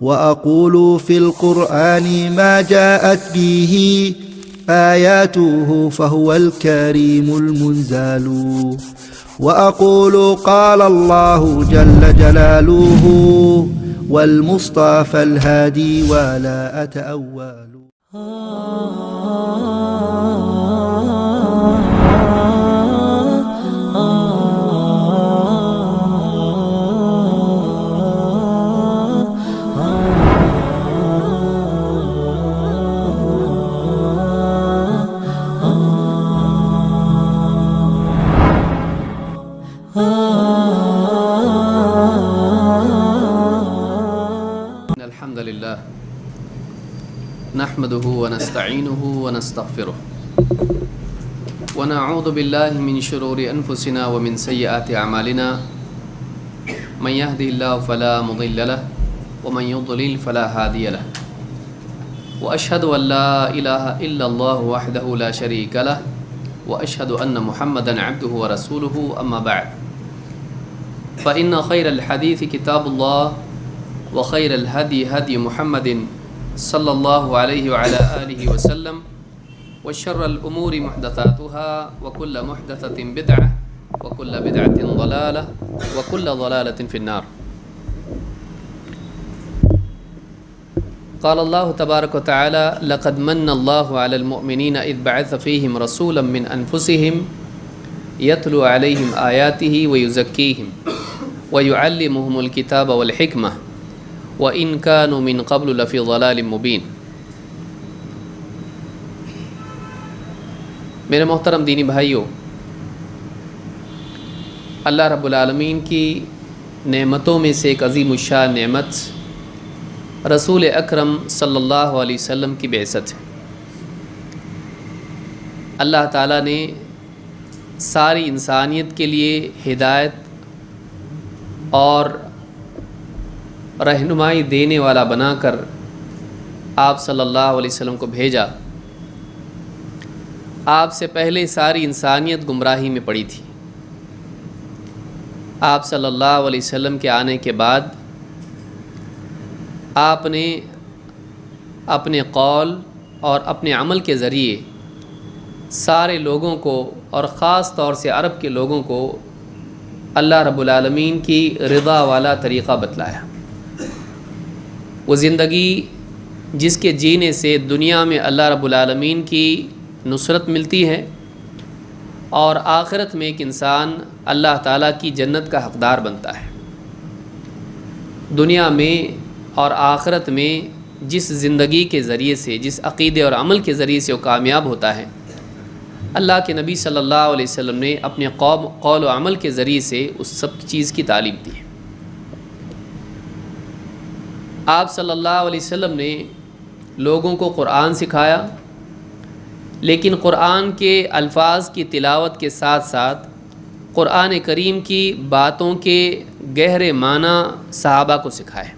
وأقول في القرآن ما جاءت به آياته فهو الكريم المنزال، وأقول قال الله جل جلاله والمصطفى الهادي ولا أتأول. الحمد لله نحمده ونستعينه ونستغفره ونعوذ بالله من شرور أنفسنا ومن سيئات أعمالنا، من يهده الله فلا مضل له ومن يضلل فلا هادي له، وأشهد أن لا إله إلا الله وحده لا شريك له، وأشهد أن محمدا عبده ورسوله. أما بعد، فإن خير الحديث كتاب الله، وخير الهدي هدي محمد صلى الله عليه وعلى آله وسلم، وشر الأمور محدثاتها، وكل محدثة بدعة، وكل بدعة ضلالة، وكل ضلالة في النار. قال الله تبارك وتعالى: لقد من الله على المؤمنين إذ بعث فيهم رسولا من أنفسهم يتلو عليهم آياته ويزكيهم ويعلمهم الكتاب والحكمة وَإِن كَانُوا مِن قَبْلُ لَفِي ضَلَالٍ مُبِينٍ. میرے محترم دینی بھائیوں، اللہ رب العالمین کی نعمتوں میں سے ایک عظیم الشان نعمت رسول اکرم صلی اللہ علیہ وسلم کی بعثت ہے. اللہ تعالیٰ نے ساری انسانیت کے لیے ہدایت اور رہنمائی دینے والا بنا کر آپ صلی اللہ علیہ وسلم کو بھیجا. آپ سے پہلے ساری انسانیت گمراہی میں پڑی تھی. آپ صلی اللہ علیہ وسلم کے آنے کے بعد آپ نے اپنے قول اور اپنے عمل کے ذریعے سارے لوگوں کو اور خاص طور سے عرب کے لوگوں کو اللہ رب العالمین کی رضا والا طریقہ بتلایا. وہ زندگی جس کے جینے سے دنیا میں اللہ رب العالمین کی نصرت ملتی ہے اور آخرت میں ایک انسان اللہ تعالیٰ کی جنت کا حقدار بنتا ہے. دنیا میں اور آخرت میں جس زندگی کے ذریعے سے، جس عقیدے اور عمل کے ذریعے سے وہ کامیاب ہوتا ہے، اللہ کے نبی صلی اللہ علیہ وسلم نے اپنے قول و عمل کے ذریعے سے اس سب چیز کی تعلیم دی ہے. آپ صلی اللہ علیہ وسلم نے لوگوں کو قرآن سکھایا، لیکن قرآن کے الفاظ کی تلاوت کے ساتھ ساتھ قرآن کریم کی باتوں کے گہرے معنی صحابہ کو سکھائے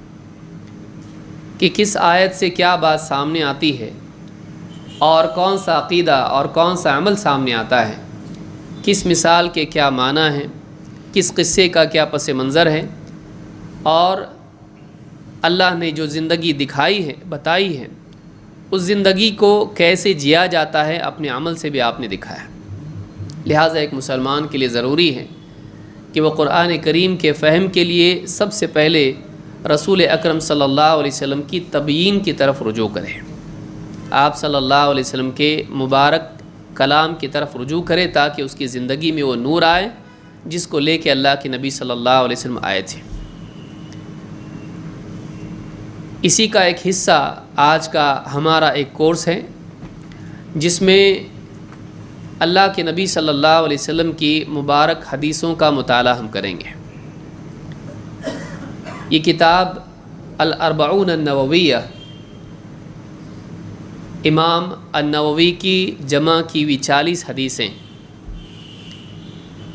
کہ کس آیت سے کیا بات سامنے آتی ہے اور کون سا عقیدہ اور کون سا عمل سامنے آتا ہے، کس مثال کے کیا معنی ہیں، کس قصے کا کیا پس منظر ہے، اور اللہ نے جو زندگی دکھائی ہے، بتائی ہے، اس زندگی کو کیسے جیا جاتا ہے اپنے عمل سے بھی آپ نے دکھایا. لہٰذا ایک مسلمان کے لیے ضروری ہے کہ وہ قرآن کریم کے فہم کے لیے سب سے پہلے رسول اکرم صلی اللہ علیہ وسلم کی تبیین کی طرف رجوع کرے. آپ صلی اللہ علیہ وسلم کے مبارک کلام کی طرف رجوع کرے تاکہ اس کی زندگی میں وہ نور آئے جس کو لے کے اللہ کے نبی صلی اللہ علیہ وسلم آئے تھے. اسی کا ایک حصہ آج کا ہمارا ایک کورس ہے جس میں اللہ کے نبی صلی اللہ علیہ وسلم کی مبارک حدیثوں کا مطالعہ ہم کریں گے. یہ کتاب الاربعون النوویہ، امام النووی کی جمع کی ہوئی 40 حدیثیں.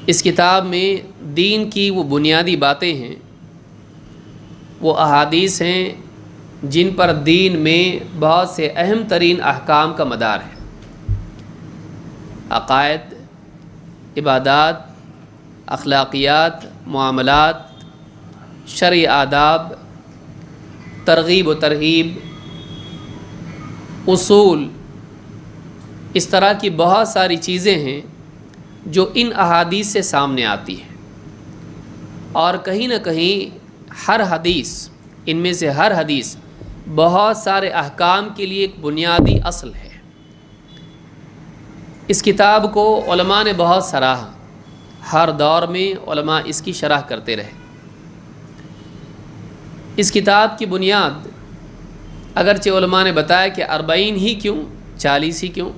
اس کتاب میں دین کی وہ بنیادی باتیں ہیں، وہ احادیث ہیں جن پر دین میں بہت سے اہم ترین احکام کا مدار ہے. عقائد، عبادات، اخلاقیات، معاملات، شرعی آداب ترغیب و ترہیب، اصول، اس طرح کی بہت ساری چیزیں ہیں جو ان احادیث سے سامنے آتی ہیں، اور کہیں نہ کہیں ہر حدیث، ان میں سے ہر حدیث بہت سارے احکام کے لیے ایک بنیادی اصل ہے۔ اس کتاب کو علماء نے بہت سراہا، ہر دور میں علماء اس کی شرح کرتے رہے۔ اس کتاب کی بنیاد اگرچہ علماء نے بتایا کہ 40 ہی کیوں، 40 ہی کیوں،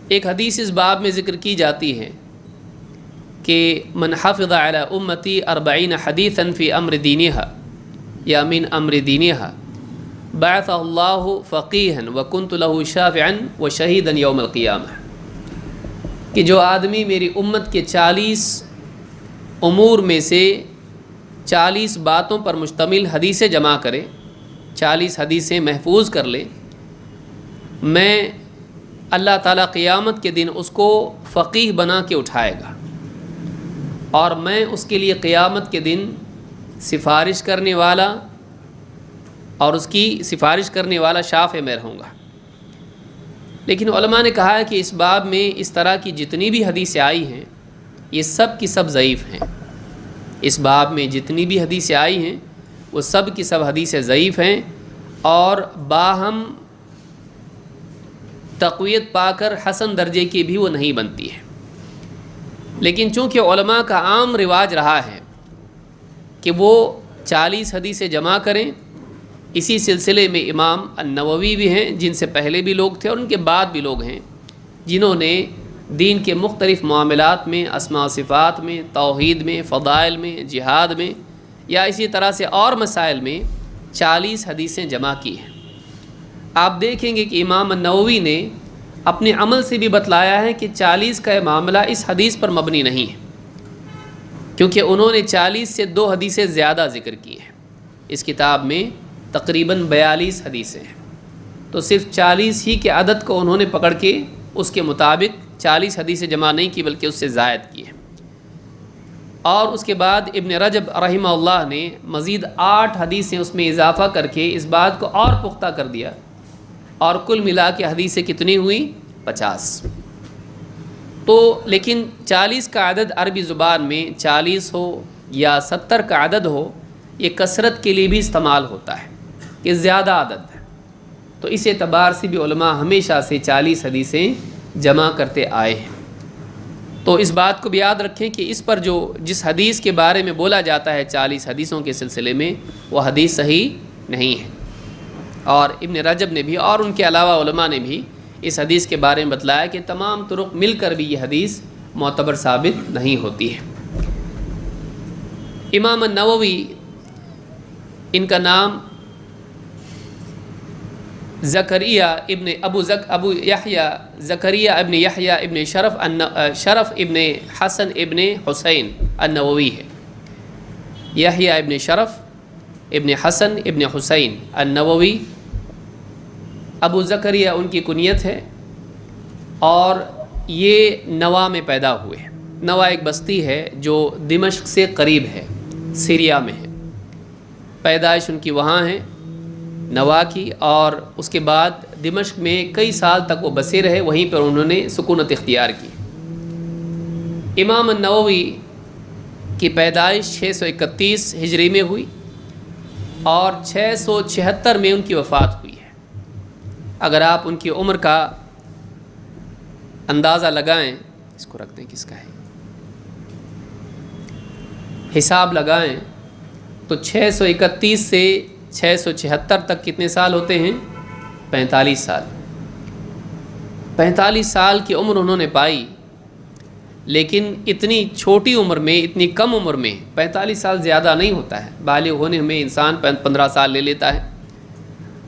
ایک حدیث اس باب میں ذکر کی جاتی ہے کہ من حفظ علی امتی 40 حدیثا فی امر دینہا یا من امر دینہا بعثہ اللہ فقیہا وکنت لہ شافعا وشہیدا یوم القیامہ، کہ جو آدمی میری امت کے 40 امور میں سے 40 باتوں پر مشتمل حدیثیں جمع کرے، 40 حدیثیں محفوظ کر لے، میں اللہ تعالیٰ قیامت کے دن اس کو فقیہ بنا کے اٹھائے گا، اور میں اس کے لیے قیامت کے دن سفارش کرنے والا، اور اس کی سفارش کرنے والا شافع میں رہوں گا۔ لیکن علماء نے کہا ہے کہ اس باب میں اس طرح کی جتنی بھی حدیثیں آئی ہیں یہ سب کی سب ضعیف ہیں۔ اس باب میں جتنی بھی حدیثیں آئی ہیں وہ سب کی سب حدیثیں ضعیف ہیں، اور باہم تقویت پا کر حسن درجے کی بھی وہ نہیں بنتی ہے۔ لیکن چونکہ علماء کا عام رواج رہا ہے کہ وہ 40 حدیثیں جمع کریں، اسی سلسلے میں امام النووی بھی ہیں، جن سے پہلے بھی لوگ تھے اور ان کے بعد بھی لوگ ہیں، جنہوں نے دین کے مختلف معاملات میں، اسماء و صفات میں، توحید میں، فضائل میں، جہاد میں، یا اسی طرح سے اور مسائل میں 40 حدیثیں جمع کی ہیں۔ آپ دیکھیں گے کہ امام النووی نے اپنے عمل سے بھی بتلایا ہے کہ 40 کا معاملہ اس حدیث پر مبنی نہیں ہے، کیونکہ انہوں نے 40 سے 2 حدیثیں زیادہ ذکر کی ہیں۔ اس کتاب میں تقریباً 42 حدیثیں ہیں، تو صرف 40 ہی کے عدد کو انہوں نے پکڑ کے اس کے مطابق 40 حدیثیں جمع نہیں کی بلکہ اس سے زائد کی ہیں۔ اور اس کے بعد ابن رجب رحمہ اللہ نے مزید 8 حدیثیں اس میں اضافہ کر کے اس بات کو اور پختہ کر دیا، اور کل ملا کے حدیثیں کتنی ہوئیں؟ 50۔ تو لیکن 40 کا عدد عربی زبان میں 40 ہو یا 70 کا عدد ہو، یہ کثرت کے لیے بھی استعمال ہوتا ہے، کہ زیادہ عدد ہے۔ تو اس اعتبار سے بھی علماء ہمیشہ سے 40 حدیثیں جمع کرتے آئے ہیں۔ تو اس بات کو بھی یاد رکھیں کہ اس پر جس حدیث کے بارے میں بولا جاتا ہے 40 حدیثوں کے سلسلے میں، وہ حدیث صحیح نہیں ہے، اور ابن رجب نے بھی اور ان کے علاوہ علماء نے بھی اس حدیث کے بارے میں بتلایا کہ تمام طرق مل کر بھی یہ حدیث معتبر ثابت نہیں ہوتی ہے۔ امام النووی، ان کا نام زکریا ابن ابو یحییٰ زکریا ابن یحییٰ ابن شرف ابن حسن ابن حسین النووی ہے۔ یحییٰ ابن شرف ابن حسن ابن حسین النووی، ابو زکریا ان کی کنیت ہے، اور یہ نوا میں پیدا ہوئے ہیں۔ نوا ایک بستی ہے جو دمشق سے قریب ہے، سیریا میں ہے، پیدائش ان کی وہاں ہے نوا کی، اور اس کے بعد دمشق میں کئی سال تک وہ بسے رہے، وہیں پر انہوں نے سکونت اختیار کی۔ امام النووی کی پیدائش 631 ہجری میں ہوئی، اور 676 میں ان کی وفات ہوئی ہے۔ اگر آپ ان کی عمر کا اندازہ لگائیں، اس کو رکھ دیں، کس کا ہے، حساب لگائیں تو 631 سے 676 تک کتنے سال ہوتے ہیں؟ 45 سال۔ 45 سال کی عمر انہوں نے پائی، لیکن اتنی چھوٹی عمر میں، اتنی کم عمر میں، 45 سال زیادہ نہیں ہوتا ہے، بالغ ہونے میں انسان 15 سال لے لیتا ہے،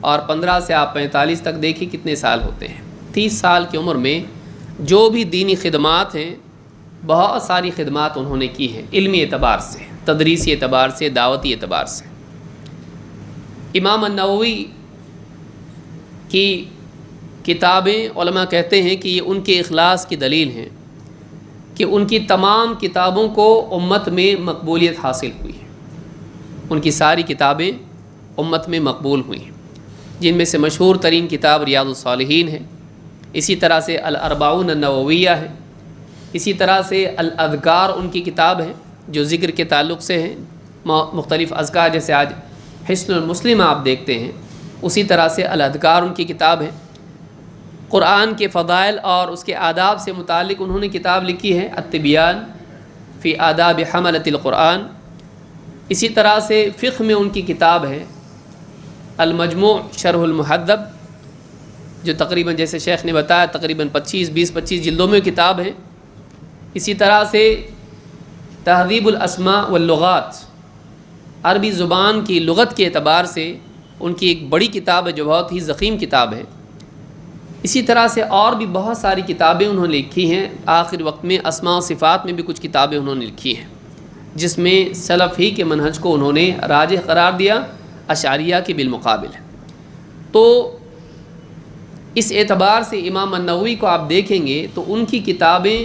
اور 15 سے آپ 45 تک دیکھیں کتنے سال ہوتے ہیں۔ 30 سال کی عمر میں جو بھی دینی خدمات ہیں، بہت ساری خدمات انہوں نے کی ہیں، علمی اعتبار سے، تدریسی اعتبار سے، دعوتی اعتبار سے۔ امام النووی کی کتابیں علماء کہتے ہیں کہ یہ ان کے اخلاص کی دلیل ہیں کہ ان کی تمام کتابوں کو امت میں مقبولیت حاصل ہوئی ہے۔ ان کی ساری کتابیں امت میں مقبول ہوئی ہیں، جن میں سے مشہور ترین کتاب ریاض الصالحین ہے، اسی طرح سے الاربعون النوویہ ہے، اسی طرح سے الاذکار ان کی کتاب ہے جو ذکر کے تعلق سے ہیں، مختلف اذکار جیسے آج حصن المسلم آپ دیکھتے ہیں، اسی طرح سے الاذکار ان کی کتاب ہے۔ قرآن کے فضائل اور اس کے آداب سے متعلق انہوں نے کتاب لکھی ہے التبیان فی آداب حملۃ القرآن۔ اسی طرح سے فقہ میں ان کی کتاب ہے المجموع شرح المحدب، جو تقریباً جیسے شیخ نے بتایا تقریباً 25 جلدوں میں کتاب ہے۔ اسی طرح سے تہذیب الاسماء واللغات، عربی زبان کی لغت کے اعتبار سے ان کی ایک بڑی کتاب ہے جو بہت ہی ضخیم کتاب ہے۔ اسی طرح سے اور بھی بہت ساری کتابیں انہوں نے لکھی ہیں۔ آخر وقت میں اسماء و صفات میں بھی کچھ کتابیں انہوں نے لکھی ہیں، جس میں سلف ہی کے منہج کو انہوں نے راجح قرار دیا اشعریہ کے بالمقابل۔ تو اس اعتبار سے امام النووی کو آپ دیکھیں گے تو ان کی کتابیں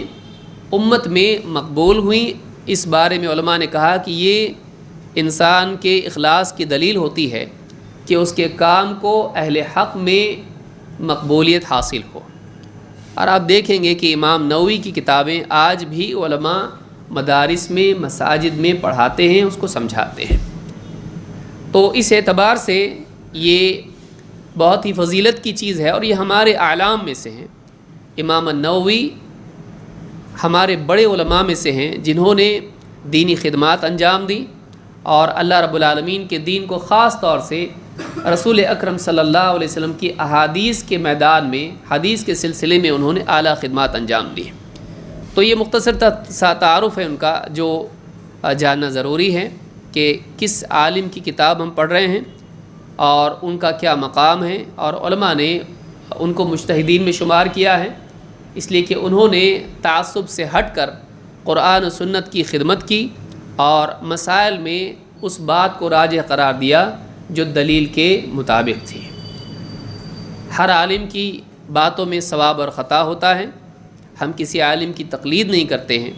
امت میں مقبول ہوئیں۔ اس بارے میں علماء نے کہا کہ یہ انسان کے اخلاص کی دلیل ہوتی ہے کہ اس کے کام کو اہل حق میں مقبولیت حاصل ہو۔ اور آپ دیکھیں گے کہ امام نووی کی کتابیں آج بھی علماء مدارس میں مساجد میں پڑھاتے ہیں، اس کو سمجھاتے ہیں۔ تو اس اعتبار سے یہ بہت ہی فضیلت کی چیز ہے، اور یہ ہمارے اعلام میں سے ہیں۔ امام النووی ہمارے بڑے علماء میں سے ہیں جنہوں نے دینی خدمات انجام دی، اور اللہ رب العالمین کے دین کو خاص طور سے رسول اکرم صلی اللہ علیہ وسلم کی احادیث کے میدان میں، حدیث کے سلسلے میں انہوں نے اعلیٰ خدمات انجام دی۔ تو یہ مختصر سا تعارف ہے ان کا، جو جاننا ضروری ہے کہ کس عالم کی کتاب ہم پڑھ رہے ہیں اور ان کا کیا مقام ہے، اور علماء نے ان کو مجتہدین میں شمار کیا ہے، اس لیے کہ انہوں نے تعصب سے ہٹ کر قرآن و سنت کی خدمت کی اور مسائل میں اس بات کو راجح قرار دیا جو دلیل کے مطابق تھی۔ ہر عالم کی باتوں میں ثواب اور خطا ہوتا ہے، ہم کسی عالم کی تقلید نہیں کرتے ہیں،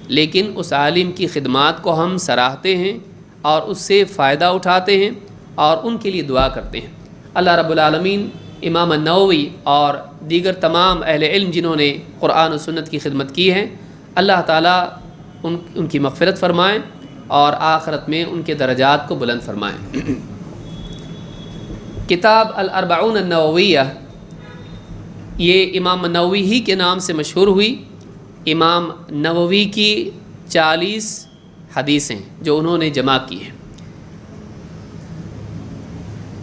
لیکن اس عالم کی خدمات کو ہم سراہتے ہیں اور اس سے فائدہ اٹھاتے ہیں اور ان کے لیے دعا کرتے ہیں۔ اللہ رب العالمین امام النووی اور دیگر تمام اہل علم جنہوں نے قرآن و سنت کی خدمت کی ہے، اللہ تعالیٰ ان کی مغفرت فرمائیں اور آخرت میں ان کے درجات کو بلند فرمائیں۔ کتاب الاربعون النوویہ یہ امام نووی ہی کے نام سے مشہور ہوئی۔ امام نووی کی 40 حدیثیں جو انہوں نے جمع کی ہیں،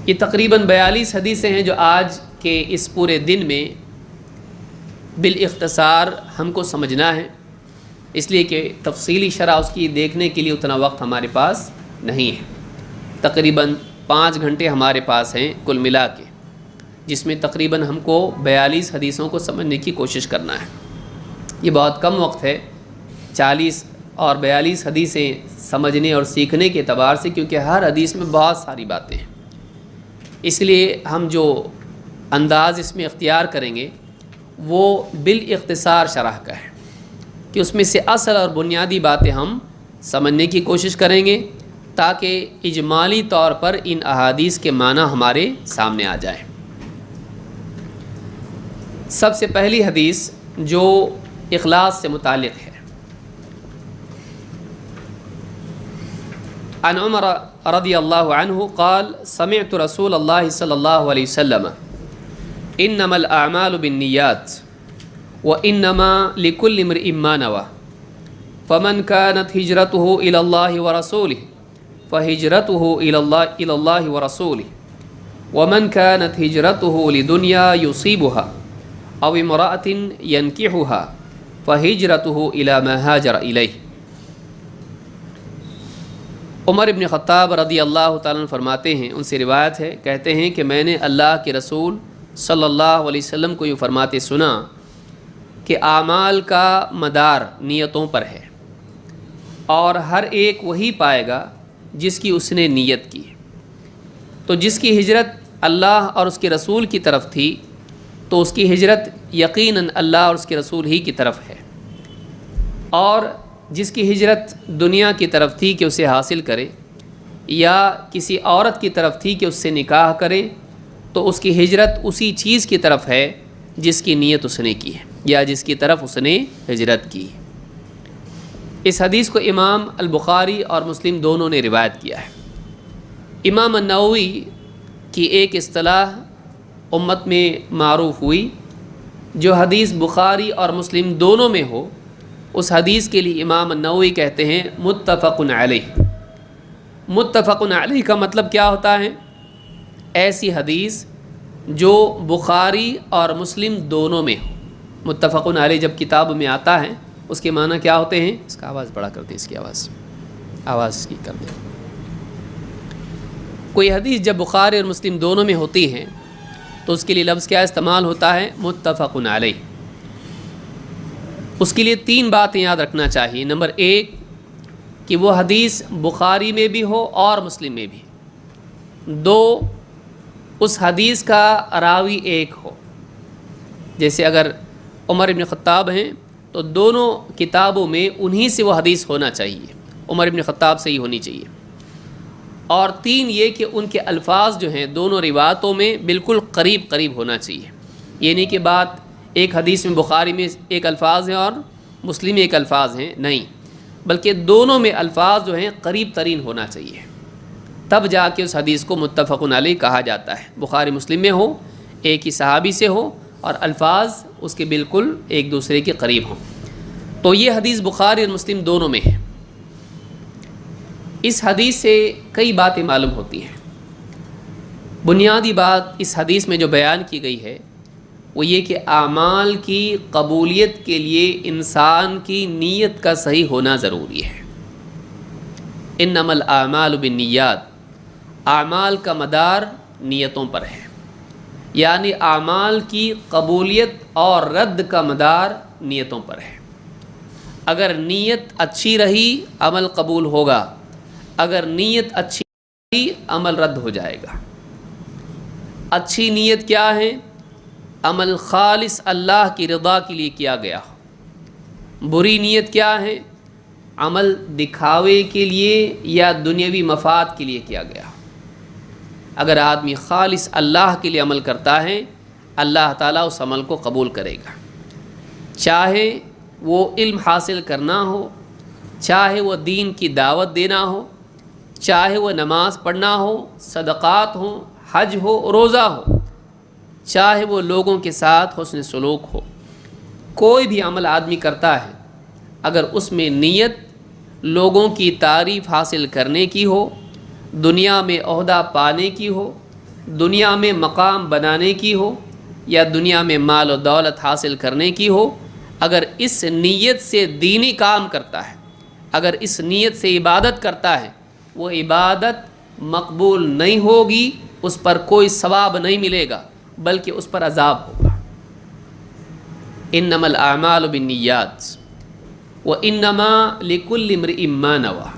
یہ تقریباً 42 حدیثیں ہیں جو آج کے اس پورے دن میں بالاختصار ہم کو سمجھنا ہے، اس لیے کہ تفصیلی شرح اس کی دیکھنے کے لیے اتنا وقت ہمارے پاس نہیں ہے۔ تقریباً 5 گھنٹے ہمارے پاس ہیں کل ملا کے، جس میں تقریباً ہم کو 42 حدیثوں کو سمجھنے کی کوشش کرنا ہے۔ یہ بہت کم وقت ہے 40 اور 42 حدیثیں سمجھنے اور سیکھنے کے اعتبار سے، کیونکہ ہر حدیث میں بہت ساری باتیں ہیں۔ اس لیے ہم جو انداز اس میں اختیار کریں گے وہ بالاختصار شرح کا ہے، کہ اس میں سے اصل اور بنیادی باتیں ہم سمجھنے کی کوشش کریں گے تاکہ اجمالی طور پر ان احادیث کے معنی ہمارے سامنے آ جائیں۔ سب سے پہلی حدیث جو اخلاص سے متعلق ہے، عن عمر رضی اللہ عنہ قال سمعت رسول اللہ صلی اللہ علیہ وسلم انما الاعمال بالنیات وانما لكل امرئ ما نوى فمن كانت هجرته الى الله ورسوله فهجرته الى الله ورسوله ومن كانت هجرته لدنيا يصيبها او امرأة ينكحها فهجرته الى ما هاجر اليه۔ عمر بن خطاب رضی اللہ تعالیٰ عنہ فرماتے ہیں، ان سے روایت ہے، کہتے ہیں کہ میں نے اللہ کے رسول صلی اللہ علیہ وسلم کو یہ فرماتے سنا کہ اعمال کا مدار نیتوں پر ہے، اور ہر ایک وہی پائے گا جس کی اس نے نیت کی۔ تو جس کی ہجرت اللہ اور اس کے رسول کی طرف تھی تو اس کی ہجرت یقیناً اللہ اور اس کے رسول ہی کی طرف ہے، اور جس کی ہجرت دنیا کی طرف تھی کہ اسے حاصل کرے یا کسی عورت کی طرف تھی کہ اس سے نکاح کرے تو اس کی ہجرت اسی چیز کی طرف ہے جس کی نیت اس نے کی ہے یا جس کی طرف اس نے ہجرت کی. اس حدیث کو امام البخاری اور مسلم دونوں نے روایت کیا ہے. امام النووی کی ایک اصطلاح امت میں معروف ہوئی، جو حدیث بخاری اور مسلم دونوں میں ہو اس حدیث کے لیے امام النووی کہتے ہیں متفق علیہ. متفق علیہ کا مطلب کیا ہوتا ہے؟ ایسی حدیث جو بخاری اور مسلم دونوں میں ہو. متفق علیہ جب کتاب میں آتا ہے اس کے معنی کیا ہوتے ہیں؟ اس کا آواز بڑا کر دیں، اس کی آواز کی کر دیں. کوئی حدیث جب بخاری اور مسلم دونوں میں ہوتی ہیں تو اس کے لیے لفظ کیا استعمال ہوتا ہے؟ متفق علیہ. اس کے لیے 3 باتیں یاد رکھنا چاہیے. نمبر 1 کہ وہ حدیث بخاری میں بھی ہو اور مسلم میں بھی. 2 اس حدیث کا راوی ایک ہو. جیسے اگر عمر ابن خطاب ہیں تو دونوں کتابوں میں انہی سے وہ حدیث ہونا چاہیے، عمر ابن خطاب سے ہی ہونی چاہیے. اور 3 یہ کہ ان کے الفاظ جو ہیں دونوں روایتوں میں بالکل قریب ہونا چاہیے. یہ نہیں کہ بات ایک حدیث میں بخاری میں ایک الفاظ ہیں اور مسلم میں ایک الفاظ ہیں، نہیں، بلکہ دونوں میں الفاظ جو ہیں قریب ترین ہونا چاہیے، تب جا کے اس حدیث کو متفق علیہ کہا جاتا ہے. بخاری مسلم میں ہو، ایک ہی صحابی سے ہو اور الفاظ اس کے بالکل ایک دوسرے کے قریب ہوں. تو یہ حدیث بخاری اور مسلم دونوں میں ہے. اس حدیث سے کئی باتیں معلوم ہوتی ہیں. بنیادی بات اس حدیث میں جو بیان کی گئی ہے وہ یہ کہ اعمال کی قبولیت کے لیے انسان کی نیت کا صحیح ہونا ضروری ہے. انما الاعمال بالنیات، اعمال کا مدار نیتوں پر ہے، یعنی اعمال کی قبولیت اور رد کا مدار نیتوں پر ہے. اگر نیت اچھی رہی عمل قبول ہوگا، اگر نیت اچھی رہی عمل رد ہو جائے گا. اچھی نیت کیا ہے؟ عمل خالص اللہ کی رضا کے لیے کیا گیا ہو. بری نیت کیا ہے؟ عمل دکھاوے کے لیے یا دنیاوی مفاد کے لیے کیا گیا. اگر آدمی خالص اللہ کے لیے عمل کرتا ہے اللہ تعالیٰ اس عمل کو قبول کرے گا، چاہے وہ علم حاصل کرنا ہو، چاہے وہ دین کی دعوت دینا ہو، چاہے وہ نماز پڑھنا ہو، صدقات ہوں، حج ہو، روزہ ہو، چاہے وہ لوگوں کے ساتھ حسن سلوک ہو. کوئی بھی عمل آدمی کرتا ہے اگر اس میں نیت لوگوں کی تعریف حاصل کرنے کی ہو، دنیا میں عہدہ پانے کی ہو، دنیا میں مقام بنانے کی ہو، یا دنیا میں مال و دولت حاصل کرنے کی ہو، اگر اس نیت سے دینی کام کرتا ہے، اگر اس نیت سے عبادت کرتا ہے، وہ عبادت مقبول نہیں ہوگی، اس پر کوئی ثواب نہیں ملے گا بلکہ اس پر عذاب ہوگا. انما الاعمال بالنیات وانما لکل امرئ ما نوى،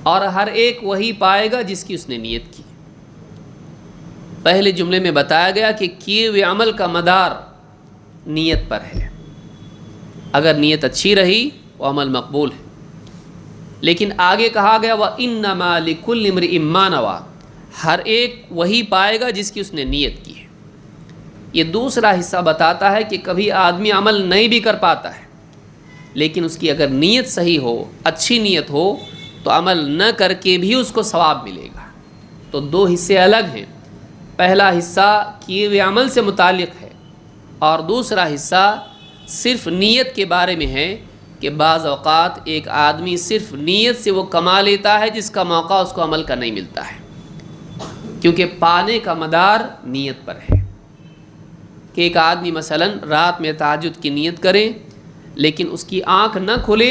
اور ہر ایک وہی پائے گا جس کی اس نے نیت کی. پہلے جملے میں بتایا گیا کہ کیے ہوئے عمل کا مدار نیت پر ہے. اگر نیت اچھی رہی وہ عمل مقبول ہے. لیکن آگے کہا گیا وانما لکل امرئ ما نوى، ہر ایک وہی پائے گا جس کی اس نے نیت کی ہے. یہ دوسرا حصہ بتاتا ہے کہ کبھی آدمی عمل نہیں بھی کر پاتا ہے، لیکن اس کی اگر نیت صحیح ہو، اچھی نیت ہو، تو عمل نہ کر کے بھی اس کو ثواب ملے گا. تو 2 حصے الگ ہیں. پہلا حصہ کیے ہوئے عمل سے متعلق ہے اور دوسرا حصہ صرف نیت کے بارے میں ہے کہ بعض اوقات ایک آدمی صرف نیت سے وہ کما لیتا ہے جس کا موقع اس کو عمل کا نہیں ملتا ہے، کیونکہ پانے کا مدار نیت پر ہے. کہ ایک آدمی مثلا رات میں تہجد کی نیت کرے لیکن اس کی آنکھ نہ کھلے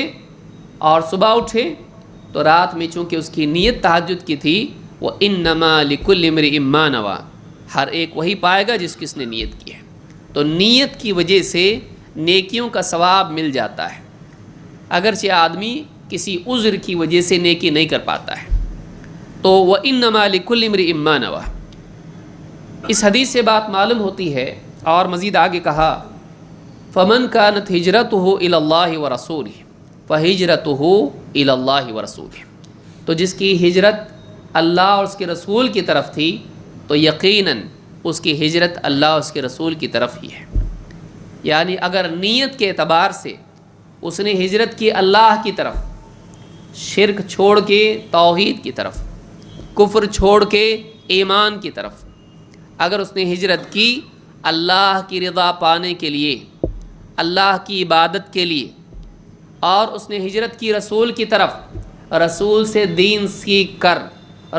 اور صبح اٹھے تو رات میں چونکہ اس کی نیت تہجد کی تھی، وہ انما لکل امرئ ما نوى، ہر ایک وہی پائے گا جس کی اس نے نیت کی ہے. تو نیت کی وجہ سے نیکیوں کا ثواب مل جاتا ہے، اگرچہ آدمی کسی عذر کی وجہ سے نیکی نہیں کر پاتا ہے. تو وانما لکل امرئ ما نوى. اس حدیث سے بات معلوم ہوتی ہے اور مزید آگے کہا فمن كانت ہجرتہ الی اللہ ورسولہ فہجرتہ الی اللہ ورسولہ. تو جس کی ہجرت اللہ اور اس کے رسول کی طرف تھی تو یقیناً اس کی ہجرت اللہ اور اس کے رسول کی طرف ہی ہے۔ یعنی اگر نیت کے اعتبار سے اس نے ہجرت کی اللہ کی طرف، شرک چھوڑ کے توحید کی طرف، کفر چھوڑ کے ایمان کی طرف، اگر اس نے ہجرت کی اللہ کی رضا پانے کے لیے، اللہ کی عبادت کے لیے، اور اس نے ہجرت کی رسول کی طرف، رسول سے دین سیکھ کر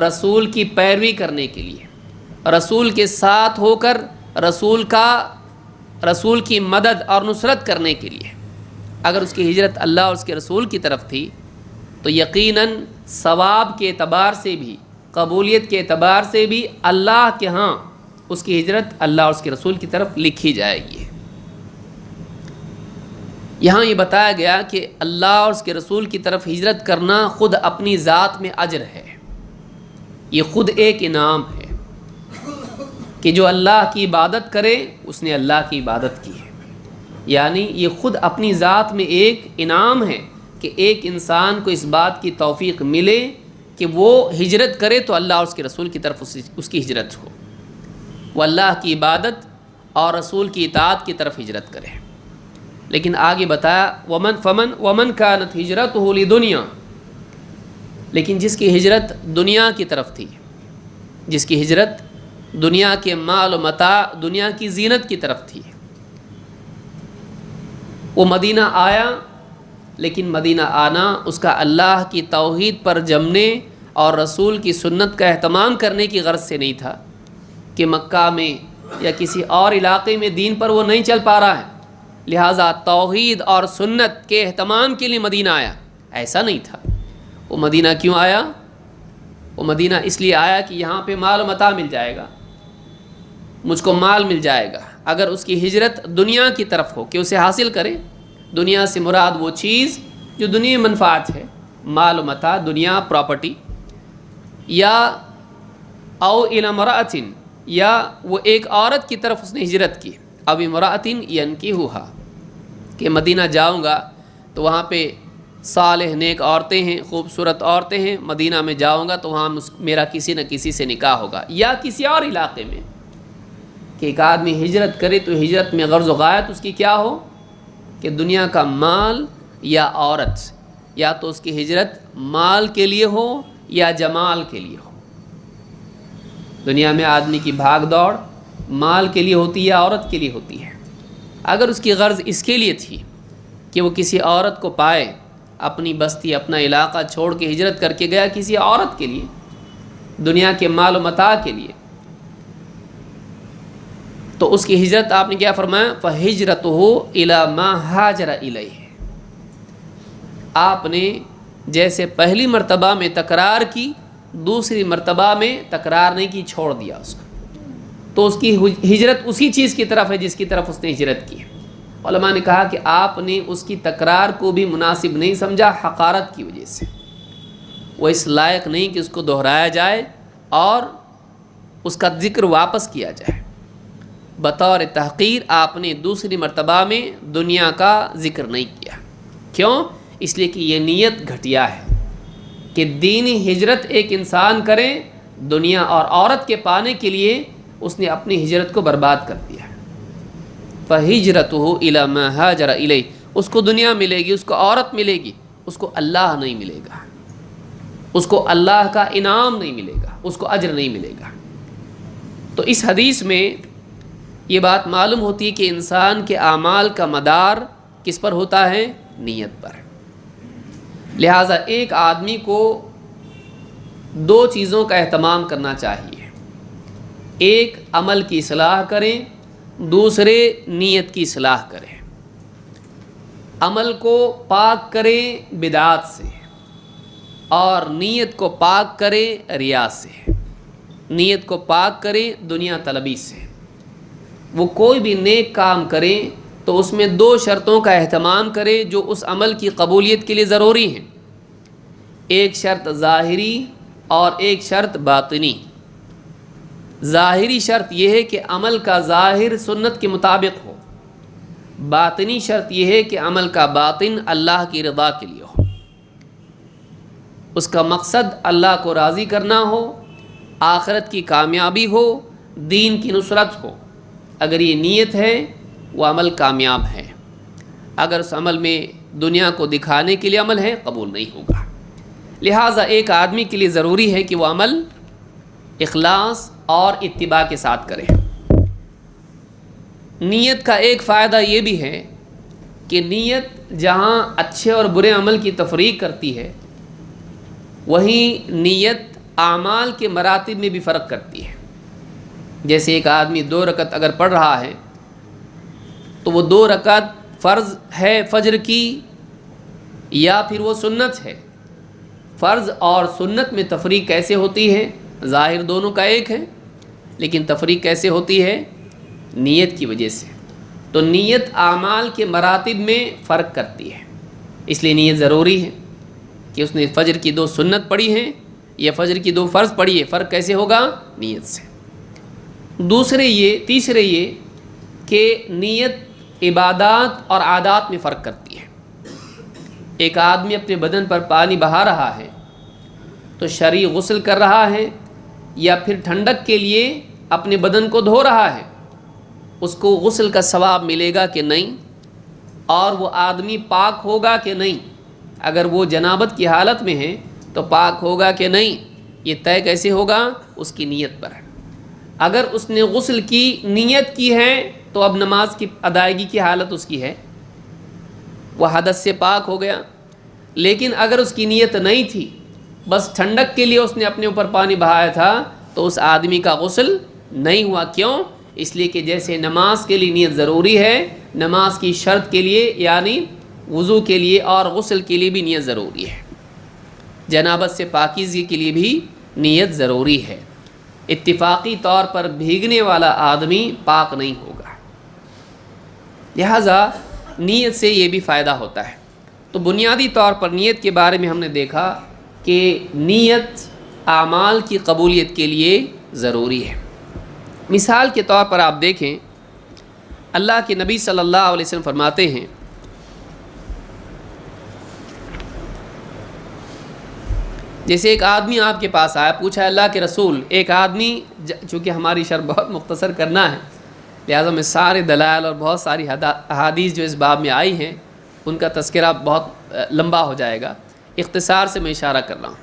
رسول کی پیروی کرنے کے لیے، رسول کے ساتھ ہو کر رسول کی مدد اور نصرت کرنے کے لیے اگر اس کی ہجرت اللہ اور اس کے رسول کی طرف تھی تو یقیناً ثواب کے اعتبار سے بھی، قبولیت کے اعتبار سے بھی اللہ کے ہاں اس کی ہجرت اللہ اور اس کے رسول کی طرف لکھی جائے گی۔ یہاں یہ بتایا گیا کہ اللہ اور اس کے رسول کی طرف ہجرت کرنا خود اپنی ذات میں اجر ہے، یہ خود ایک انعام ہے کہ جو اللہ کی عبادت کرے اس نے اللہ کی عبادت کی ہے۔ یعنی یہ خود اپنی ذات میں ایک انعام ہے کہ ایک انسان کو اس بات کی توفیق ملے کہ وہ ہجرت کرے تو اللہ اور اس کے رسول کی طرف اس کی ہجرت ہو، وہ اللہ کی عبادت اور رسول کی اطاعت کی طرف ہجرت کرے۔ لیکن آگے بتایا ومن کانت ہجرتہ لدنیا، لیکن جس کی ہجرت دنیا کی طرف تھی، جس کی ہجرت دنیا کے مال و متاع، دنیا کی زینت کی طرف تھی، وہ مدینہ آیا، لیکن مدینہ آنا اس کا اللہ کی توحید پر جمنے اور رسول کی سنت کا اہتمام کرنے کی غرض سے نہیں تھا کہ مکہ میں یا کسی اور علاقے میں دین پر وہ نہیں چل پا رہا ہے لہٰذا توحید اور سنت کے اہتمام کے لیے مدینہ آیا، ایسا نہیں تھا۔ وہ مدینہ کیوں آیا؟ وہ مدینہ اس لیے آیا کہ یہاں پہ مال و متاع مل جائے گا، مجھ کو مال مل جائے گا۔ اگر اس کی ہجرت دنیا کی طرف ہو کہ اسے حاصل کرے، دنیا سے مراد وہ چیز جو دنیا منفعت ہے، مال و متاع، دنیا، پراپرٹی، یا او الی امرأۃ، یا وہ ایک عورت کی طرف اس نے ہجرت کی، اب امرأۃ ینکحھا، کہ مدینہ جاؤں گا تو وہاں پہ صالح نیک عورتیں ہیں، خوبصورت عورتیں ہیں، مدینہ میں جاؤں گا تو وہاں میرا کسی نہ کسی سے نکاح ہوگا، یا کسی اور علاقے میں کہ ایک آدمی ہجرت کرے تو ہجرت میں غرض و غایت اس کی کیا ہو کہ دنیا کا مال یا عورت، یا تو اس کی ہجرت مال کے لیے ہو یا جمال کے لیے ہو۔ دنیا میں آدمی کی بھاگ دوڑ مال کے لیے ہوتی ہے یا عورت کے لیے ہوتی ہے؟ اگر اس کی غرض اس کے لیے تھی کہ وہ کسی عورت کو پائے، اپنی بستی، اپنا علاقہ چھوڑ کے ہجرت کر کے گیا کسی عورت کے لیے، دنیا کے مال و متاع کے لیے، تو اس کی ہجرت آپ نے کیا فرمایا؟ فَهِجْرَتُهُ إِلَى مَا هَاجَرَ إِلَيْهِ۔ آپ نے جیسے پہلی مرتبہ میں تکرار کی، دوسری مرتبہ میں تکرار نہیں کی، چھوڑ دیا اس کو، تو اس کی ہجرت اسی چیز کی طرف ہے جس کی طرف اس نے ہجرت کی۔ علماء نے کہا کہ آپ نے اس کی تکرار کو بھی مناسب نہیں سمجھا حقارت کی وجہ سے، وہ اس لائق نہیں کہ اس کو دہرایا جائے اور اس کا ذکر واپس کیا جائے۔ بطور تحقیر آپ نے دوسری مرتبہ میں دنیا کا ذکر نہیں کیا۔ کیوں؟ اس لیے کہ یہ نیت گھٹیا ہے کہ دینی ہجرت ایک انسان کرے، دنیا اور عورت کے پانے کے لیے اس نے اپنی ہجرت کو برباد کر دیا۔ فَهِجْرَتُهُ إِلَى مَا هَاجَرَ إِلَيْهِ، اس کو دنیا ملے گی، اس کو عورت ملے گی، اس کو اللہ نہیں ملے گا، اس کو اللہ کا انعام نہیں ملے گا، اس کو اجر نہیں ملے گا۔ تو اس حدیث میں یہ بات معلوم ہوتی ہے کہ انسان کے اعمال کا مدار کس پر ہوتا ہے؟ نیت پر۔ لہٰذا ایک آدمی کو دو چیزوں کا اہتمام کرنا چاہیے، ایک عمل کی اصلاح کریں، دوسرے نیت کی اصلاح کریں۔ عمل کو پاک کریں بدعات سے اور نیت کو پاک کریں ریا سے، نیت کو پاک کریں دنیا طلبی سے۔ وہ کوئی بھی نیک کام کرے تو اس میں دو شرطوں کا اہتمام کرے جو اس عمل کی قبولیت کے لیے ضروری ہیں، ایک شرط ظاہری اور ایک شرط باطنی۔ ظاہری شرط یہ ہے کہ عمل کا ظاہر سنت کے مطابق ہو، باطنی شرط یہ ہے کہ عمل کا باطن اللہ کی رضا کے لیے ہو۔ اس کا مقصد اللہ کو راضی کرنا ہو، آخرت کی کامیابی ہو، دین کی نصرت ہو، اگر یہ نیت ہے وہ عمل کامیاب ہے۔ اگر اس عمل میں دنیا کو دکھانے کے لیے عمل ہے، قبول نہیں ہوگا۔ لہٰذا ایک آدمی کے لیے ضروری ہے کہ وہ عمل اخلاص اور اتباع کے ساتھ کرے۔ نیت کا ایک فائدہ یہ بھی ہے کہ نیت جہاں اچھے اور برے عمل کی تفریق کرتی ہے، وہیں نیت اعمال کے مراتب میں بھی فرق کرتی ہے۔ جیسے ایک آدمی 2 رکعت اگر پڑھ رہا ہے تو وہ 2 رکعت فرض ہے فجر کی یا پھر وہ سنت ہے۔ فرض اور سنت میں تفریق کیسے ہوتی ہے؟ ظاہر دونوں کا ایک ہے، لیکن تفریق کیسے ہوتی ہے؟ نیت کی وجہ سے۔ تو نیت اعمال کے مراتب میں فرق کرتی ہے، اس لیے نیت ضروری ہے کہ اس نے فجر کی 2 سنت پڑھی ہیں یا فجر کی 2 فرض پڑھی ہے، فرق کیسے ہوگا؟ نیت سے۔ تیسرے یہ کہ نیت عبادات اور عادات میں فرق کرتی ہے۔ ایک آدمی اپنے بدن پر پانی بہا رہا ہے تو شرعی غسل کر رہا ہے یا پھر ٹھنڈک کے لیے اپنے بدن کو دھو رہا ہے، اس کو غسل کا ثواب ملے گا کہ نہیں؟ اور وہ آدمی پاک ہوگا کہ نہیں؟ اگر وہ جنابت کی حالت میں ہے تو پاک ہوگا کہ نہیں؟ یہ طے کیسے ہوگا؟ اس کی نیت پر ہے۔ اگر اس نے غسل کی نیت کی ہے تو اب نماز کی ادائیگی کی حالت اس کی ہے، وہ حدث سے پاک ہو گیا۔ لیکن اگر اس کی نیت نہیں تھی، بس ٹھنڈک کے لیے اس نے اپنے اوپر پانی بہایا تھا، تو اس آدمی کا غسل نہیں ہوا۔ کیوں؟ اس لیے کہ جیسے نماز کے لیے نیت ضروری ہے، نماز کی شرط کے لیے یعنی وضو کے لیے اور غسل کے لیے بھی نیت ضروری ہے، جنابت سے پاکیزگی کے لیے بھی نیت ضروری ہے۔ اتفاقی طور پر بھیگنے والا آدمی پاک نہیں ہوگا، لہذا نیت سے یہ بھی فائدہ ہوتا ہے۔ تو بنیادی طور پر نیت کے بارے میں ہم نے دیکھا کہ نیت اعمال کی قبولیت کے لیے ضروری ہے۔ مثال کے طور پر آپ دیکھیں، اللہ کے نبی صلی اللہ علیہ وسلم فرماتے ہیں جیسے ایک آدمی آپ کے پاس آیا، پوچھا اللہ کے رسول، ایک آدمی، چونکہ ہماری شرح بہت مختصر کرنا ہے لہٰذا میں سارے دلائل اور بہت ساری احادیث جو اس باب میں آئی ہیں ان کا تذکرہ بہت لمبا ہو جائے گا، اختصار سے میں اشارہ کر رہا ہوں۔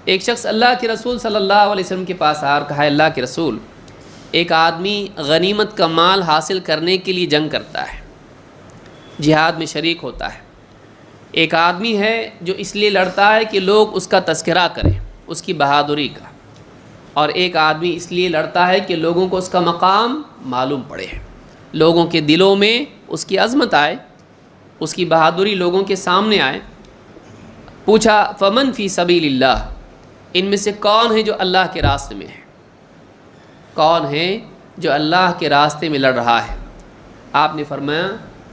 ایک شخص اللہ کے رسول صلی اللہ علیہ وسلم کے پاس آیا اور کہا، اللہ کے رسول، ایک آدمی غنیمت کا مال حاصل کرنے کے لیے جنگ کرتا ہے، جہاد میں شریک ہوتا ہے۔ ایک آدمی ہے جو اس لیے لڑتا ہے کہ لوگ اس کا تذکرہ کریں، اس کی بہادری کا، اور ایک آدمی اس لیے لڑتا ہے کہ لوگوں کو اس کا مقام معلوم پڑے، لوگوں کے دلوں میں اس کی عظمت آئے، اس کی بہادری لوگوں کے سامنے آئے۔ پوچھا فمن فی سبیل اللہ، ان میں سے کون ہے جو اللہ کے راستے میں ہے؟ کون ہے جو اللہ کے راستے میں لڑ رہا ہے؟ آپ نے فرمایا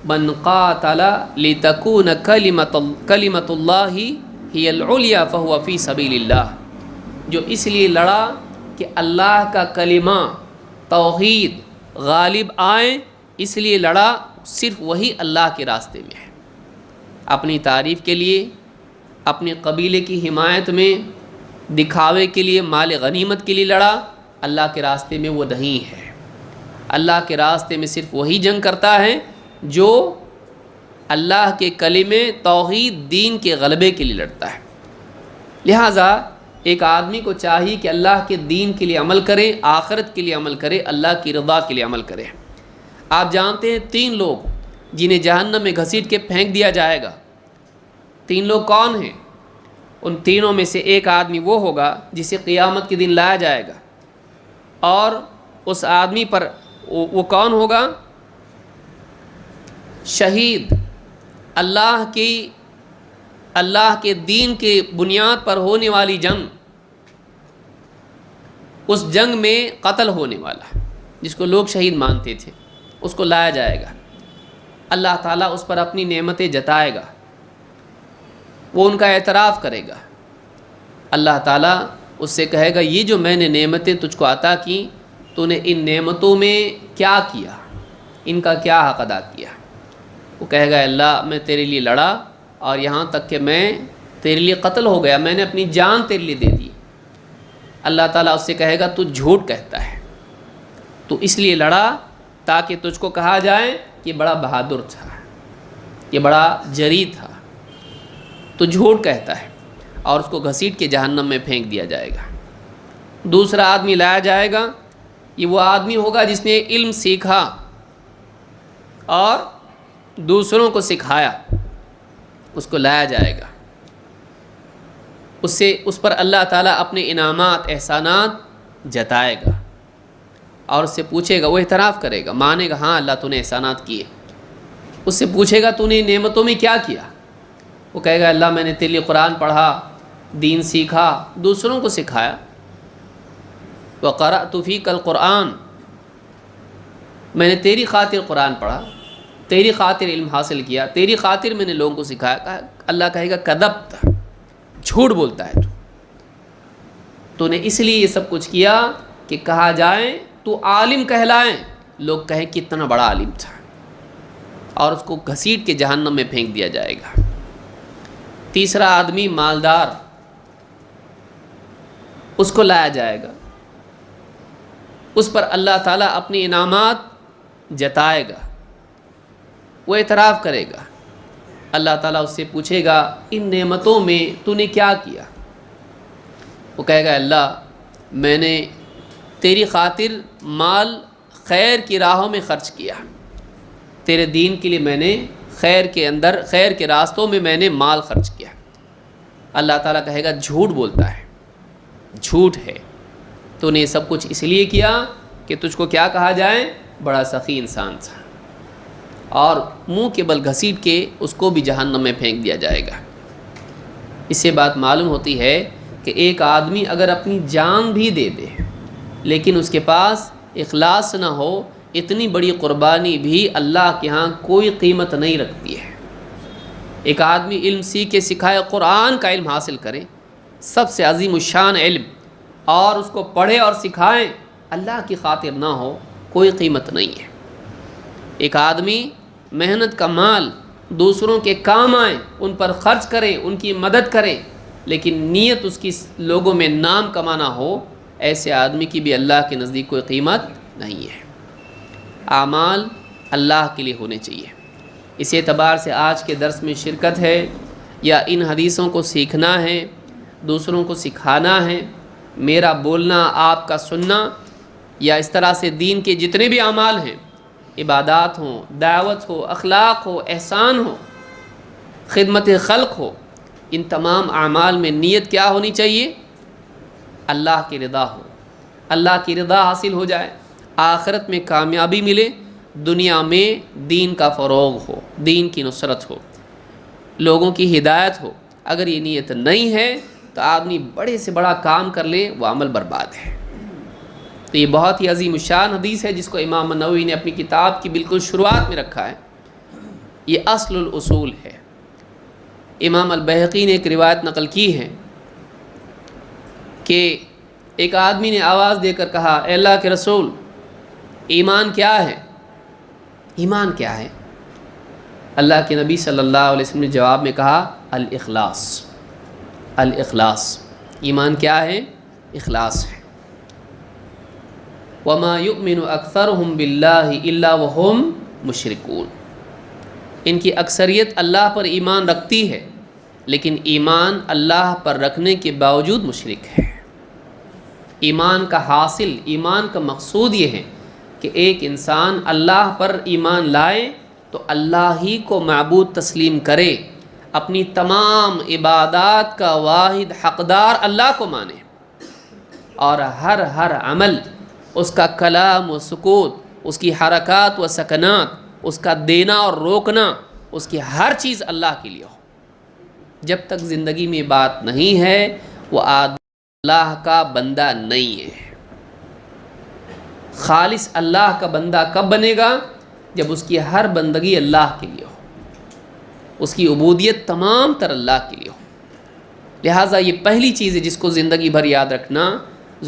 من قاتل لتکون کلمۃ اللہ ہی العلیٰ فہو فی سبیل اللہ، جو اس لیے لڑا کہ اللہ کا کلمہ توحید غالب آئیں، اس لیے لڑا، صرف وہی اللہ کے راستے میں ہے۔ اپنی تعریف کے لیے، اپنے قبیلے کی حمایت میں، دکھاوے کے لیے، مال غنیمت کے لیے لڑا، اللہ کے راستے میں وہ نہیں ہے۔ اللہ کے راستے میں صرف وہی جنگ کرتا ہے جو اللہ کے کلمے توحید دین کے غلبے کے لیے لڑتا ہے۔ لہٰذا ایک آدمی کو چاہیے کہ اللہ کے دین کے لیے عمل کرے، آخرت کے لیے عمل کرے، اللہ کی رضا کے لیے عمل کرے۔ آپ جانتے ہیں 3 لوگ جنہیں جہنم میں گھسیٹ کے پھینک دیا جائے گا، 3 لوگ کون ہیں؟ ان تینوں میں سے ایک آدمی وہ ہوگا جسے قیامت کے دن لایا جائے گا، اور اس آدمی پر وہ کون ہوگا؟ شہید، اللہ کے دین کے بنیاد پر ہونے والی جنگ، اس جنگ میں قتل ہونے والا جس کو لوگ شہید مانتے تھے، اس کو لایا جائے گا۔ اللہ تعالیٰ اس پر اپنی نعمتیں جتائے گا، وہ ان کا اعتراف کرے گا۔ اللہ تعالیٰ اس سے کہے گا یہ جو میں نے نعمتیں تجھ کو عطا کی، تو نے ان نعمتوں میں کیا کیا، ان کا کیا حق ادا کیا؟ وہ کہے گا اللہ میں تیرے لیے لڑا، اور یہاں تک کہ میں تیرے لیے قتل ہو گیا، میں نے اپنی جان تیرے لیے دے دی۔ اللہ تعالیٰ اس سے کہے گا تو جھوٹ کہتا ہے، تو اس لیے لڑا تاکہ تجھ کو کہا جائے کہ بڑا بہادر تھا، یہ بڑا جری تھا، تو جھوٹ کہتا ہے، اور اس کو گھسیٹ کے جہنم میں پھینک دیا جائے گا۔ دوسرا آدمی لایا جائے گا، یہ وہ آدمی ہوگا جس نے علم سیکھا اور دوسروں کو سکھایا، اس کو لایا جائے گا، اس پر اللہ تعالیٰ اپنے انعامات احسانات جتائے گا اور اس سے پوچھے گا، وہ اعتراف کرے گا، مانے گا ہاں اللہ تو نے احسانات کیے، اس سے پوچھے گا تو نے نعمتوں میں کیا کیا؟ وہ کہے گا اللہ میں نے تیرے لیے قرآن پڑھا، دین سیکھا، دوسروں کو سکھایا۔ وَقَرَأْتُ فِيكَ الْقُرْآنَ، میں نے تیری خاطر قرآن پڑھا، تیری خاطر علم حاصل کیا، تیری خاطر میں نے لوگوں کو سکھایا۔ اللہ کہے گا کذبت، جھوٹ بولتا ہے تو نے اس لیے یہ سب کچھ کیا کہ کہا جائے تو عالم کہلائیں، لوگ کہیں کتنا بڑا عالم تھا، اور اس کو گھسیٹ کے جہنم میں پھینک دیا جائے گا۔ تیسرا آدمی مالدار، اس کو لایا جائے گا، اس پر اللہ تعالیٰ اپنے انعامات جتائے گا، وہ اعتراف کرے گا، اللہ تعالیٰ اس سے پوچھے گا ان نعمتوں میں تو نے کیا کیا؟ وہ کہے گا اللہ میں نے تیری خاطر مال خیر کی راہوں میں خرچ کیا، تیرے دین کے لیے میں نے خیر کے راستوں میں میں نے مال خرچ کیا۔ اللہ تعالیٰ کہے گا جھوٹ بولتا ہے، جھوٹ ہے، تو نے سب کچھ اس لیے کیا کہ تجھ کو کیا کہا جائے؟ بڑا سخی انسان تھا، اور منہ کے بل گھسیٹ کے اس کو بھی جہنم میں پھینک دیا جائے گا۔ اس سے بات معلوم ہوتی ہے کہ ایک آدمی اگر اپنی جان بھی دے دے لیکن اس کے پاس اخلاص نہ ہو، اتنی بڑی قربانی بھی اللہ کے ہاں کوئی قیمت نہیں رکھتی ہے۔ ایک آدمی علم سیکھ کے سکھائے، قرآن کا علم حاصل کرے، سب سے عظیم الشان علم، اور اس کو پڑھے اور سکھائیں، اللہ کی خاطر نہ ہو، کوئی قیمت نہیں ہے۔ ایک آدمی محنت کا مال دوسروں کے کام آئے، ان پر خرچ کریں، ان کی مدد کریں، لیکن نیت اس کی لوگوں میں نام کمانا ہو، ایسے آدمی کی بھی اللہ کے نزدیک کوئی قیمت نہیں ہے۔ اعمال اللہ کے لیے ہونے چاہیے۔ اس اعتبار سے آج کے درس میں شرکت ہے یا ان حدیثوں کو سیکھنا ہے، دوسروں کو سکھانا ہے، میرا بولنا، آپ کا سننا، یا اس طرح سے دین کے جتنے بھی اعمال ہیں، عبادات ہوں، دعوت ہو، اخلاق ہو، احسان ہو، خدمت خلق ہو، ان تمام اعمال میں نیت کیا ہونی چاہیے؟ اللہ کی رضا ہو، اللہ کی رضا حاصل ہو جائے، آخرت میں کامیابی ملے، دنیا میں دین کا فروغ ہو، دین کی نصرت ہو، لوگوں کی ہدایت ہو۔ اگر یہ نیت نہیں ہے تو آدمی بڑے سے بڑا کام کر لے، وہ عمل برباد ہے۔ تو یہ بہت ہی عظیم الشان حدیث ہے جس کو امام نووی نے اپنی کتاب کی بالکل شروعات میں رکھا ہے۔ یہ اصل الاصول ہے۔ امام البیہقی نے ایک روایت نقل کی ہے کہ ایک آدمی نے آواز دے کر کہا، اے اللہ کے رسول، ایمان کیا ہے؟ ایمان کیا ہے؟ اللہ کے نبی صلی اللہ علیہ وسلم نے جواب میں کہا، الاخلاص، الاخلاص۔ ایمان کیا ہے؟ اخلاص ہے۔ وما یؤمن اکثرهم باللہ الا وهم مشرکون۔ ان کی اکثریت اللہ پر ایمان رکھتی ہے، لیکن ایمان اللہ پر رکھنے کے باوجود مشرک ہے۔ ایمان کا حاصل، ایمان کا مقصود یہ ہے کہ ایک انسان اللہ پر ایمان لائے تو اللہ ہی کو معبود تسلیم کرے، اپنی تمام عبادات کا واحد حقدار اللہ کو مانے، اور ہر عمل، اس کا کلام و سکوت، اس کی حرکات و سکنات، اس کا دینا اور روکنا، اس کی ہر چیز اللہ کے لیے ہو۔ جب تک زندگی میں بات نہیں ہے، وہ اللہ کا بندہ نہیں ہے۔ خالص اللہ کا بندہ کب بنے گا؟ جب اس کی ہر بندگی اللہ کے لیے ہو، اس کی عبودیت تمام تر اللہ کے لیے ہو۔ لہٰذا یہ پہلی چیز ہے جس کو زندگی بھر یاد رکھنا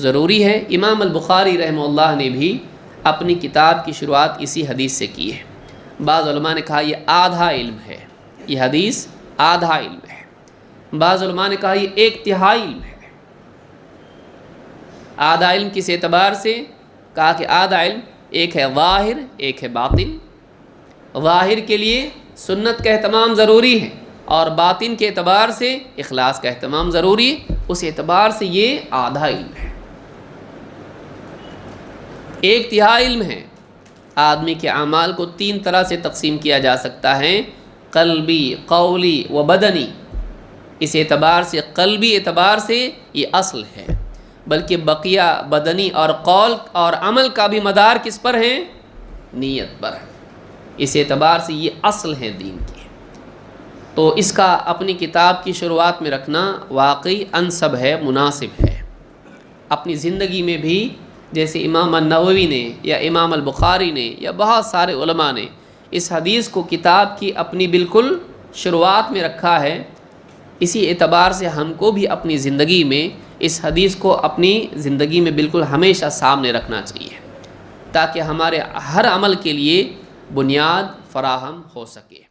ضروری ہے۔ امام البخاری رحمہ اللہ نے بھی اپنی کتاب کی شروعات اسی حدیث سے کی ہے۔ بعض علماء نے کہا یہ آدھا علم ہے، یہ حدیث آدھا علم ہے۔ بعض علماء نے کہا یہ 1/3 علم ہے۔ آدھا علم کس اعتبار سے؟ کہا کہ آدھا علم ایک ہے ظاہر، ایک ہے باطن۔ ظاہر کے لیے سنت کا اہتمام ضروری ہے، اور باطن کے اعتبار سے اخلاص کا اہتمام ضروری ہے۔ اس اعتبار سے یہ آدھا علم ہے۔ 1/3 علم ہے۔ آدمی کے اعمال کو 3 طرح سے تقسیم کیا جا سکتا ہے: قلبی، قولی و بدنی۔ اس اعتبار سے، قلبی اعتبار سے یہ اصل ہے، بلکہ بقیہ بدنی اور قول اور عمل کا بھی مدار کس پر ہے؟ نیت پر۔ اس اعتبار سے یہ اصل ہے دین کی۔ تو اس کا اپنی کتاب کی شروعات میں رکھنا واقعی انسب ہے، مناسب ہے۔ اپنی زندگی میں بھی، جیسے امام النووی نے یا امام البخاری نے یا بہت سارے علماء نے اس حدیث کو کتاب کی اپنی بالکل شروعات میں رکھا ہے، اسی اعتبار سے ہم کو بھی اپنی زندگی میں اس حدیث کو اپنی زندگی میں بالکل ہمیشہ سامنے رکھنا چاہیے، تاکہ ہمارے ہر عمل کے لیے بنیاد فراہم ہو سکے۔